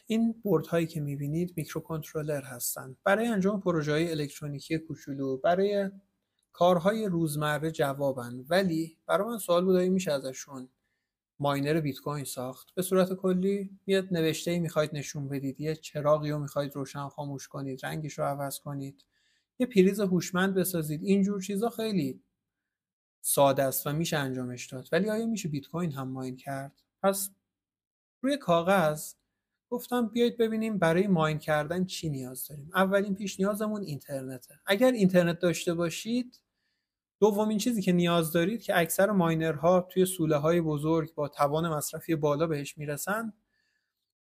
این بورد هایی که میبینید میکروکنترلر هستند. برای انجام پروژه های الکترونیکی کوچولو، برای کارهای روزمره جوابن. ولی برای من سوال بود میشه ازشون ماینر بیت کوین ساخت؟ به صورت کلی یه نوشته‌ای میخواید نشون بدید، یه چراغی رو میخواید روشن خاموش کنید، رنگش رو عوض کنید، یه پریز هوشمند بسازید، اینجور چیزا خیلی ساده است و میشه انجامش داد. ولی آیا میشه بیت کوین هم ماین کرد؟ پس روی کاغذ گفتم بیایید ببینیم برای ماین کردن چی نیاز داریم. اولین پیش نیازمون اینترنته. اگر اینترنت داشته باشید، دومین چیزی که نیاز دارید که اکثر ماینرها توی سوله‌های بزرگ با توان مصرفی بالا بهش میرسن،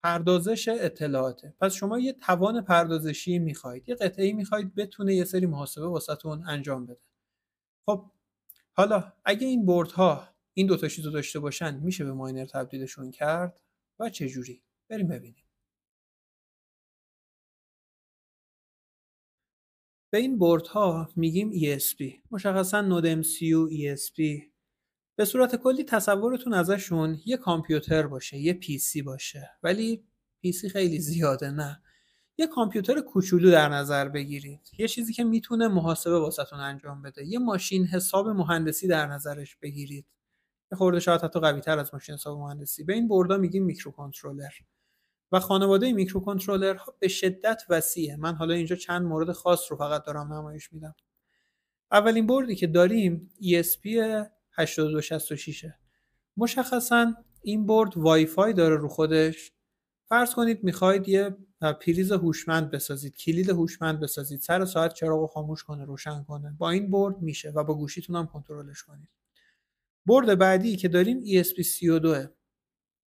پردازش اطلاعاته. پس شما یه توان پردازشی میخواید، یه قطعه‌ای میخواید بتونه یه سری محاسبه واسهتون انجام بده. خب حالا اگه این بوردها این دو تا چیزو داشته باشن، میشه به ماینر تبدیلشون کرد و چه جوری؟ بریم ببینیم. به این بوردها میگیم ESP، مشخصا نود MCU ESP. به صورت کلی تصورتون ازشون یه کامپیوتر باشه، یه PC باشه، ولی PC خیلی زیاده، نه، یه کامپیوتر کوچولو در نظر بگیرید، یه چیزی که میتونه محاسبه واسهتون انجام بده، یه ماشین حساب مهندسی در نظرش بگیرید، یه خورده شاید حتی قوی تر از ماشین حساب مهندسی. به این بوردا میگیم میکروکنترلر. و خانواده میکروکنترلرها به شدت وسیعه. من حالا اینجا چند مورد خاص رو فقط دارم نمایش میدم. اولین بوردی که داریم ESP 8266. مشخصا این بورد وای فای داره رو خودش. فرض کنید میخواید یه پریز هوشمند بسازید، کلید هوشمند بسازید، سر ساعت چراغو خاموش کنه، روشن کنه. با این بورد میشه و با گوشیتون هم کنترلش کنید. بورد بعدی که داریم ESP32.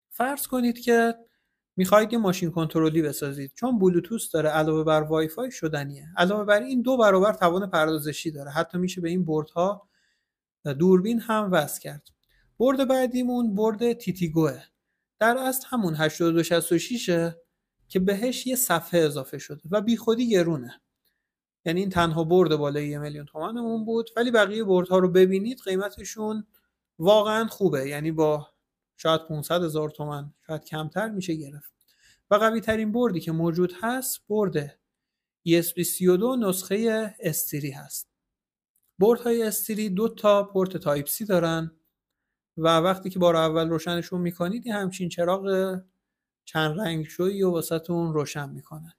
فرض کنید که میخواید یه ماشین کنترلی بسازید، چون بلوتوث داره علاوه بر وای فای شدنیه. علاوه بر این 2 برابر توان پردازشی داره. حتی میشه به این بوردها دوربین هم وصل کرد. بورد بعدیمون بورد تیتیگوه. در اصل همون 8266 که بهش یه صفحه اضافه شده و بیخودی گرونه. یعنی این تنها بورد بالای 1,000,000 تومانمون بود، ولی بقیه بوردها رو ببینید قیمتشون واقعا خوبه. یعنی با شاید 500,000 تومان، شاید کمتر میشه گرفت. و قوی ترین بوردی که موجود هست بورد ESP32 نسخه S3 هست. بوردهای S3 2 تا پورت تایپ C دارن و وقتی که بار اول روشنشون میکنید یه همچین چراغ چند رنگ شویی و واسهتون روشن میکنن.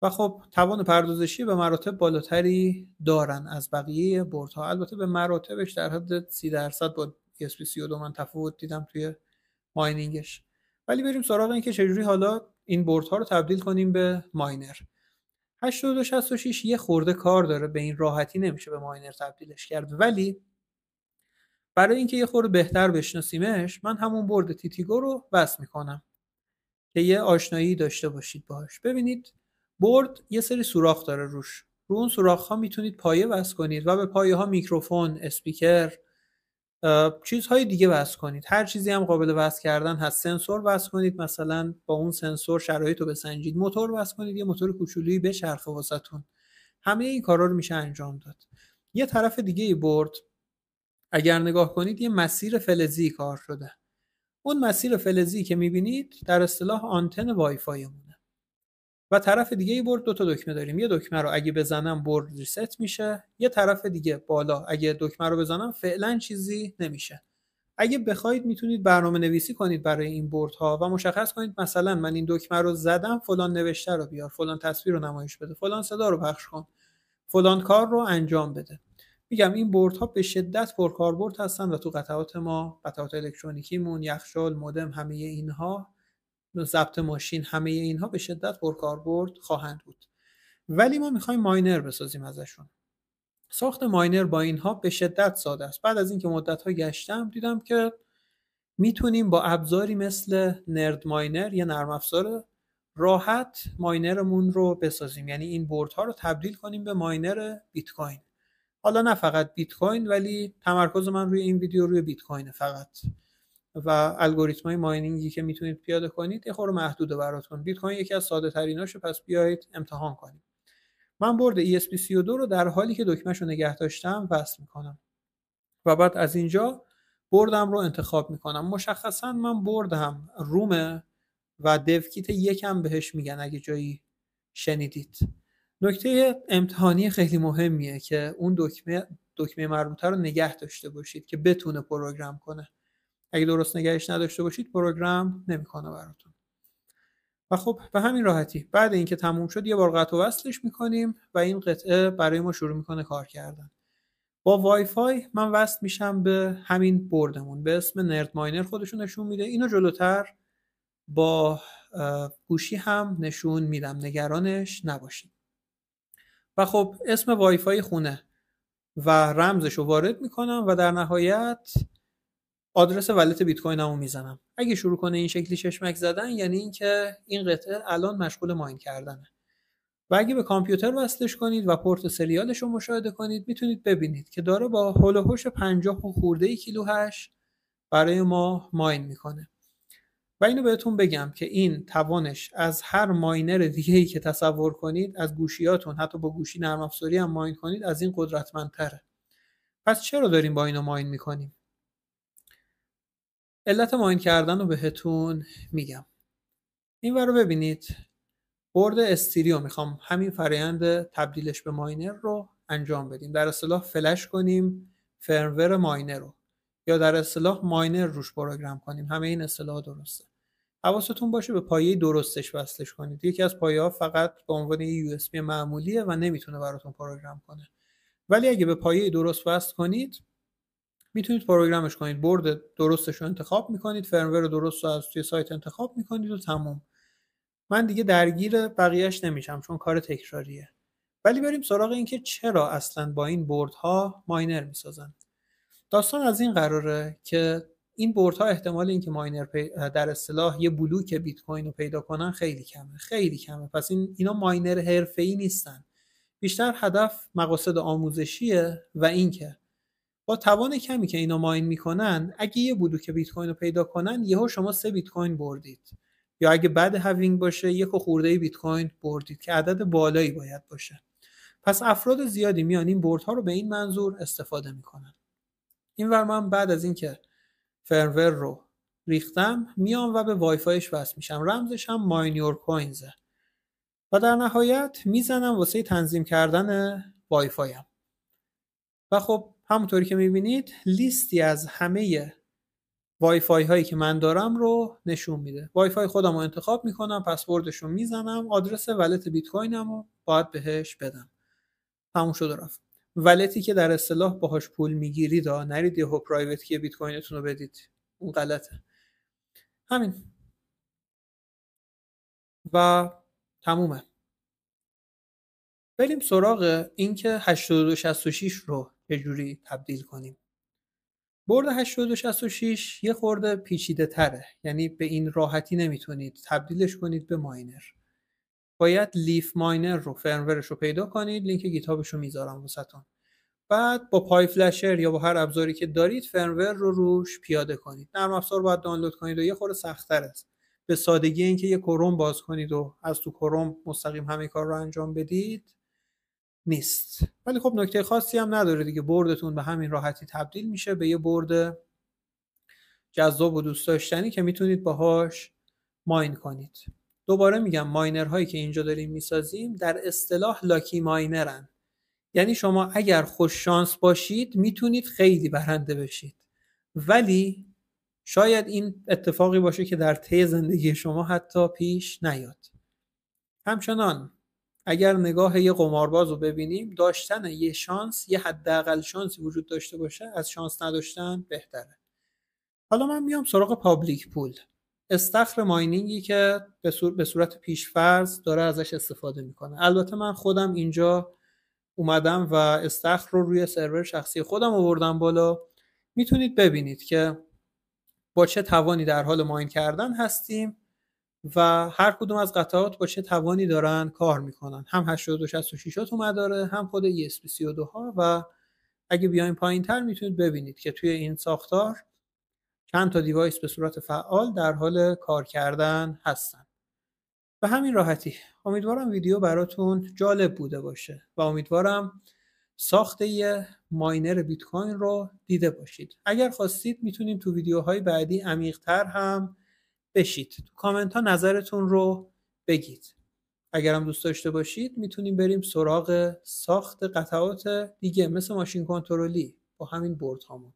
و خب توان پردازشی به مراتب بالاتری دارن از بقیه بوردها. البته به مراتبش در حد 30% با ESP32 من تفاوت دیدم توی ماینینگش. ولی بریم سراغ این که چجوری حالا این بوردها رو تبدیل کنیم به ماینر. 8266 یه خورده کار داره، به این راحتی نمیشه به ماینر تبدیلش کرد. ولی برای اینکه یه خورده بهتر بشناسیمش، من همون بورد تیتیگو رو وصل میکنم که یه آشنایی داشته باشید باهاش. ببینید بورد یه سری سوراخ داره روش. رو اون سوراخ ها میتونید پایه وصل کنید و به پایه ها میکروفون، اسپیکر، چیزهای دیگه وصل کنید. هر چیزی هم قابل وصل کردن هست. سنسور وصل کنید، مثلا با اون سنسور شرایط رو بسنجید. موتور وصل کنید، یه موتور کوچولویی بچرخه واسهتون. همه این کارا رو میشه انجام داد. یه طرف دیگه ای بورد اگر نگاه کنید یه مسیر فلزی کار شده. اون مسیر فلزی که میبینید در اصطلاح آنتن وای فای مونه. و طرف دیگه ای بورد 2 تا دکمه داریم. یه دکمه رو اگه بزنم بورد ریست میشه، یه طرف دیگه بالا اگه دکمه رو بزنم فعلا چیزی نمیشه. اگه بخواید میتونید برنامه نویسی کنید برای این بوردها و مشخص کنید مثلا من این دکمه رو زدم، فلان نوشته رو بیار، فلان تصویر رو نمایش بده، فلان صدا رو پخش کن، فلان کار رو انجام بده. میگم این بوردها به شدت پرکاربرد هستن و تو قطعات ما، قطعات الکترونیکیمون، یخچال، مودم، همه اینها، ضبط ماشین، همه اینها به شدت پرکاربرد خواهند بود. ولی ما میخوایم ماینر بسازیم ازشون. ساخت ماینر با اینها به شدت ساده است. بعد از اینکه مدت‌ها گشتم دیدم که میتونیم با ابزاری مثل نرد ماینر، یه نرم افزار راحت، ماینرمون رو بسازیم. یعنی این بوردها رو تبدیل کنیم به ماینر بیت کوین. حالا نه فقط بیت کوین، ولی تمرکز من روی این ویدیو روی بیت کوینه فقط. و الگوریتم‌های ماینینگی که میتونید پیاده کنید یه خورده محدوده براتون. بیت کوین یکی از ساده تریناشه، پس بیایید امتحان کنیم. من بورد ESP32 رو در حالی که دکمه‌شو نگه داشتم وصل میکنم و بعد از اینجا بوردم رو انتخاب میکنم. مشخصا من بوردم رومه و دیو کیت 1 هم بهش میگن اگه جایی شنیدید. نکته امتحانی خیلی مهمیه که اون دکمه مربوطه رو نگه داشته باشید که بتونه پروگرام کنه. اگه درست نگهش نداشته باشید پروگرام نمیکنه براتون. و خب به همین راحتی بعد اینکه تموم شد یه بار قطع و وصلش میکنیم و این قطعه برای ما شروع میکنه کار کردن. با وای فای من وصل میشم به همین بردمون به اسم نرد ماینر، خودشون نشون میده. اینو جلوتر با گوشی هم نشون میدم، نگرانش نباشید. و خب اسم وای فای خونه و رمزش رو وارد میکنم و در نهایت آدرس ولت بیت کوینمو میزنم. اگه شروع کنه این شکلی چشمک زدن یعنی اینکه این قطعه الان مشغول ماین کردنه. و اگه به کامپیوتر وصلش کنید و پورت سریالش رو مشاهده کنید میتونید ببینید که داره با هول و هوش 50 و خورده کیلو هش برای ما ماین میکنه. و اینو بهتون بگم که این توانش از هر ماینر دیگه‌ای که تصور کنید، از گوشیاتون حتی با گوشی نرم افزاری هم ماین کنید، از این قدرتمندتره. پس چرا داریم با اینو ماین میکنیم؟ علت ماین کردن رو بهتون میگم. این رو ببینید، برد استریو میخوام همین فرآیند تبدیلش به ماینر رو انجام بدیم. در اصطلاح فلش کنیم فرمور ماینر رو، یا در اصطلاح ماینر روش پروگرام کنیم. همه این اصطلاح درسته. حواستون باشه به پایه درستش وصلش کنید. یکی از پایه‌ها فقط به عنوان یو اس بی معمولیه و نمیتونه براتون پروگرام کنه. ولی اگه به پایه درست وصل کنید میتونید پروگرامش کنید. برد درستش رو انتخاب میکنید، فرمور درست رو از توی سایت انتخاب میکنید و تموم. من دیگه درگیر بقیهش نمیشم چون کار تکراریه. ولی بریم سراغ این که چرا اصلا با این بردها ماینر میسازن. داستان از این قراره که این بردها احتمال اینکه ماینر در اصطلاح یه بلوک بیت کوین رو پیدا کنن خیلی کمه. پس اینا ماینر حرفه‌ای نیستن. بیشتر هدف مقاصد آموزشیه و اینکه با توان کمی که اینا ماین میکنن اگه یه بلوک بیت کوین رو پیدا کنن یهو شما 3 بیت کوین بردید، یا اگه بعد هاوینگ باشه 1 خورده بیت کوین بردید که عدد بالایی باید باشه. پس افراد زیادی میان این بردها رو به این منظور استفاده میکنن. اینور من بعد از اینکه فرمور رو ریختم میام و به وای فایش وصل میشم. رمزش هم ماین یور کوینزه و در نهایت میزنم واسه تنظیم کردن وای فایم. و خب همونطوری که میبینید لیستی از همه وای فای هایی که من دارم رو نشون میده. وای فای خودم رو انتخاب میکنم، پسوردش رو میزنم، آدرس ولت بیت کوینم رو باید بهش بدم. تموم شد و رفت. ولتی که در اصطلاح باهاش پول میگیرید نرید یهو پرایوت کی بیت کوینتون رو بدید، اون غلطه. همین و تمومه. بریم سراغ اینکه 8266 رو چجوری تبدیل کنیم. برد 8266 یه خورده پیچیده تره، یعنی به این راحتی نمیتونید تبدیلش کنید به ماینر. باید لیف ماینر رو فرمورش رو پیدا کنید، لینک گیتابش رو میذارم واسهتون. بعد با پای فلشر یا با هر ابزاری که دارید فرمور رو روش پیاده کنید. نرم افزار باید دانلود کنید و یه خورده سخت‌تر است. به سادگی اینکه یه کروم باز کنید و از تو کروم مستقیم همه کار رو انجام بدید نیست. ولی خب نکته خاصی هم نداره دیگه، بردتون به همین راحتی تبدیل میشه به یه برد جذاب و دوست داشتنی که میتونید باهاش ماین کنید. دوباره میگم ماینرهایی که اینجا داریم میسازیم در اصطلاح لاکی ماینرن. یعنی شما اگر خوش شانس باشید میتونید خیلی برنده بشید، ولی شاید این اتفاقی باشه که در طی زندگی شما حتی پیش نیاد. همچنان اگر نگاه یه قمارباز رو ببینیم، داشتن یه شانس، یه حداقل شانسی وجود داشته باشه از شانس نداشتن بهتره. حالا من میام سراغ پابلیک پول، استخر ماینینگی که به صورت پیش‌فرض داره ازش استفاده میکنه. البته من خودم اینجا اومدم و استخر رو روی سرور شخصی خودم آوردم بالا. میتونید ببینید که با چه توانی در حال ماین کردن هستیم و هر کدوم از قطعات با چه توانی دارن کار میکنن. هم 8266 ها تو مداره، هم خود ESP32 ها. و اگه بیایم پایین تر میتونید ببینید که توی این ساختار چند تا دیوایس به صورت فعال در حال کار کردن هستن. به همین راحتی. امیدوارم ویدیو براتون جالب بوده باشه و امیدوارم ساخت یه ماینر بیت کوین رو دیده باشید. اگر خواستید میتونیم تو ویدیوهای بعدی عمیق‌تر هم بشید. تو کامنت ها نظرتون رو بگید. اگرم دوست داشته باشید میتونیم بریم سراغ ساخت قطعات دیگه مثل ماشین کنترلی با همین بورد هامون.